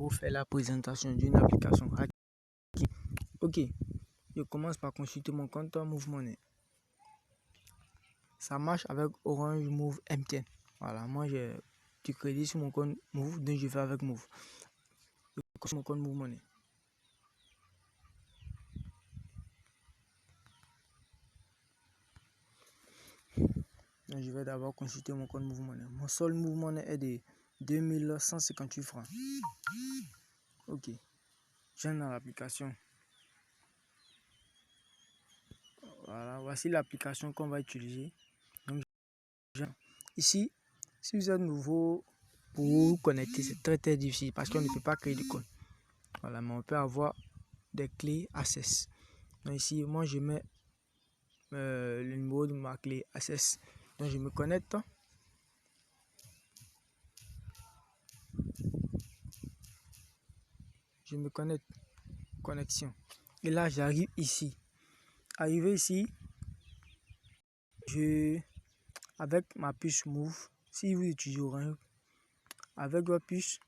Pour faire la présentation d'une application. Ok, je commence par consulter mon compte Move Money. Ça marche avec Orange, Move, MTN. Voilà, moi j'ai du crédit sur mon compte Move, donc je fais avec Move. Je consulte mon compte Move Money. Donc je vais d'abord consulter mon compte Move Money. Mon seul Move Money est de 2158 francs. Ok, j'entre dans l'application. Voilà, voici l'application qu'on va utiliser. Donc, ici, si vous êtes nouveau, pour vous connecter, c'est très difficile parce qu'on ne peut pas créer de compte. Voilà, mais on peut avoir des clés Access. Donc ici, moi je mets le numéro de ma clé Access. Donc je me connecte. Je me connecte. Connexion. Et là, j'arrive ici. Arrivé ici, avec ma puce Move, si vous utilisez Orange, avec votre puce,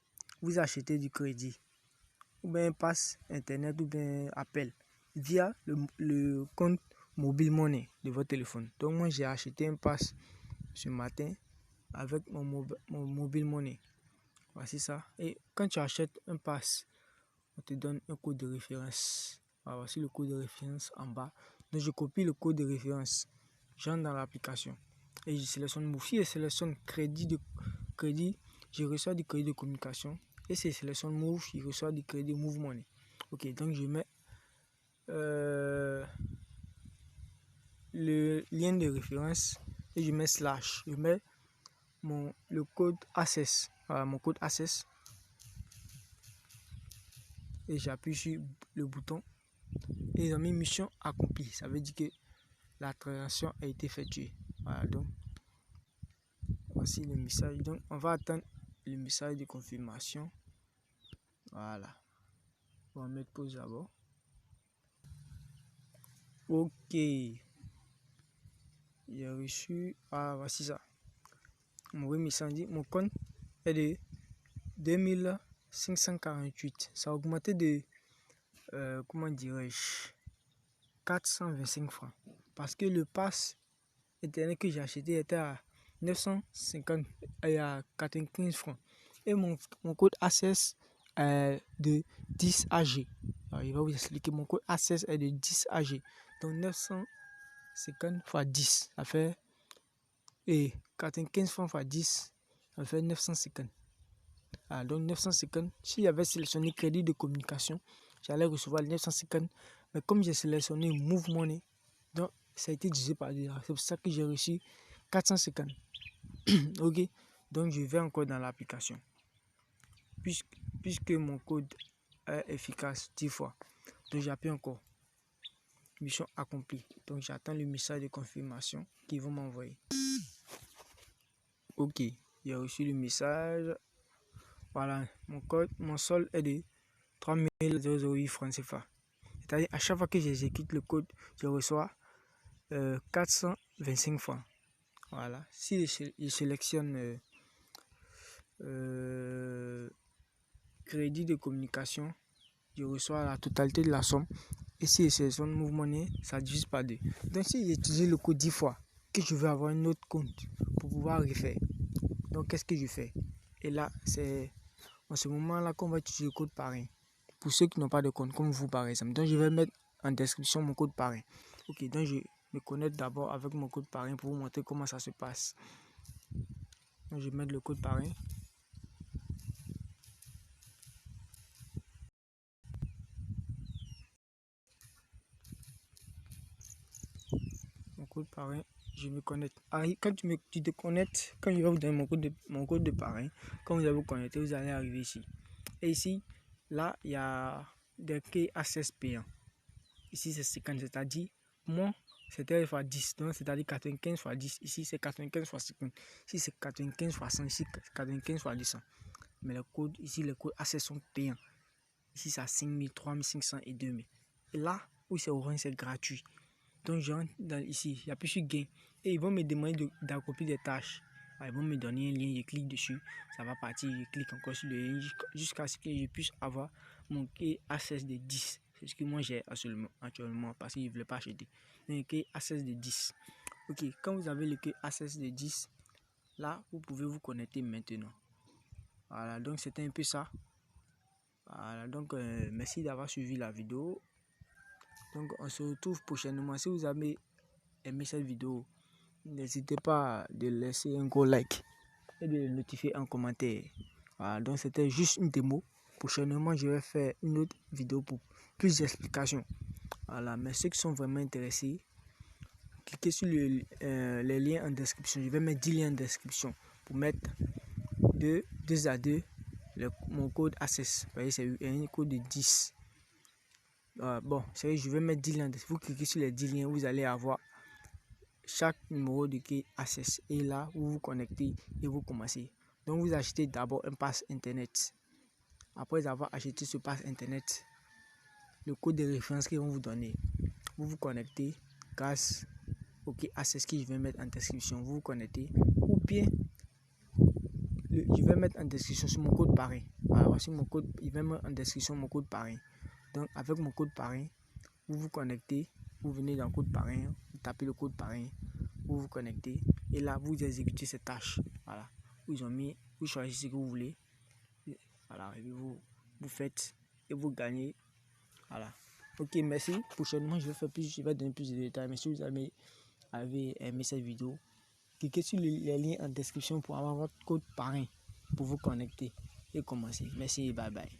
vous achetez du crédit, ou bien un pass internet, ou bien appel, via le compte Mobile Money de votre téléphone. Donc moi, j'ai acheté un pass ce matin avec mon Mobile Money. Voici ça. Et quand tu achètes un pass, on te donne un code de référence. Alors, voici le code de référence en bas. Donc je copie le code de référence. J'entre dans l'application et je sélectionne Move. Si je sélectionne crédit, je reçois du crédit de communication. Et si je sélectionne Move, je reçois du crédit Move Money. Ok, donc je mets le lien de référence et je mets slash. Je mets le code Access. Voilà, mon code Access. Et j'appuie sur le bouton et ils ont mis mission accomplie. Ça veut dire que la transaction a été effectuée. Voilà, donc voici le message. Donc on va attendre le message de confirmation. Voilà, on va mettre pause d'abord. Ok, j'ai reçu. Ah, voici ça. Mon message dit mon compte est de 2548. Ça a augmenté de comment dirais-je, 425 francs. Parce que le pass internet que j'ai acheté était à 950 et à 95 francs. Et mon code Access est de 10 AG. Alors, il va vous expliquer. Mon code Access est de 10 AG. Donc 950 fois 10, ça fait. Et 95 francs fois 10, ça fait 950. Ah, donc 950. S'il y avait sélectionné crédit de communication, j'allais recevoir les 950. Mais comme j'ai sélectionné Move Money, donc ça a été divisé par 2. C'est pour ça que j'ai reçu 450. Ok, donc je vais encore dans l'application. Puisque mon code est efficace 10 fois, donc j'appuie encore. Mission accomplie. Donc j'attends le message de confirmation qu'ils vont m'envoyer. Ok, j'ai reçu le message. Voilà, mon solde est de 3008 francs CFA. C'est-à-dire à chaque fois que j'exécute le code, je reçois 425 francs. Voilà, si je sélectionne crédit de communication, je reçois la totalité de la somme. Et si je sélectionne Move Money, ça divise par 2. Donc si j'utilise le code 10 fois, que je veux avoir un autre compte pour pouvoir refaire, donc qu'est-ce que je fais? Et là, c'est en ce moment-là qu'on va utiliser le code parrain. Pour ceux qui n'ont pas de compte, comme vous par exemple. Donc je vais mettre en description mon code parrain. Ok, donc je me connecte d'abord avec mon code parrain pour vous montrer comment ça se passe. Donc je vais mettre le code parrain. Mon code parrain, je me connecte. Quand tu te connectes, quand je vais vous donner mon code de parrain, quand vous allez vous connecter, vous allez arriver ici. Et ici, là, il y a des clés Access payants. Ici, c'est 50, c'est-à-dire, moi, c'était fois 10, donc c'est-à-dire 95 fois 10. Ici, c'est 95 fois 50. Ici, c'est 95 fois 100. Ici, 95 fois 200. Mais les codes, ici, les codes Access sont payants. Ici, c'est à 5000, 3500 et 2000. Et là, où c'est orange, c'est gratuit. Donc, je rentre ici, j'appuie sur gain. Et ils vont me demander d'accomplir des tâches. Ils vont me donner un lien, je clique dessus, ça va partir, je clique encore sur le lien jusqu'à ce que je puisse avoir mon key access de 10. C'est ce que moi j'ai actuellement parce que je ne voulais pas acheter. Un key access de 10. Ok, quand vous avez le key access de 10, là, vous pouvez vous connecter maintenant. Voilà, donc c'était un peu ça. Voilà, donc merci d'avoir suivi la vidéo. Donc on se retrouve prochainement. Si vous avez aimé cette vidéo, n'hésitez pas de laisser un gros like et de le notifier en commentaire. Voilà, donc c'était juste une démo. Prochainement, je vais faire une autre vidéo pour plus d'explications. Voilà, mais ceux qui sont vraiment intéressés, cliquez sur les liens en description. Je vais mettre 10 liens en description pour mettre 2 à 2 mon code access. Vous voyez, c'est un code de 10. Bon, je vais mettre 10 liens. Vous cliquez sur les 10 liens, vous allez avoir chaque numéro de key access. Et là, vous vous connectez et vous commencez. Donc, vous achetez d'abord un pass internet. Après avoir acheté ce pass internet, le code de référence qu'ils vont vous donner, vous vous connectez grâce au key access que je vais mettre en description. Vous vous connectez ou bien je vais mettre en description sur mon code parrain. Voilà, voici mon code. Je vais mettre en description mon code parrain. Donc, avec mon code parrain, vous vous connectez, vous venez dans le code parrain, vous tapez le code parrain, vous vous connectez et là, vous exécutez ces tâches. Voilà, vous choisissez ce que vous voulez. Voilà, et puis vous faites et vous gagnez. Voilà. Ok, merci. Prochainement, je vais donner plus de détails. Mais si vous avez aimé cette vidéo, cliquez sur les liens en description pour avoir votre code parrain pour vous connecter et commencer. Merci et bye bye.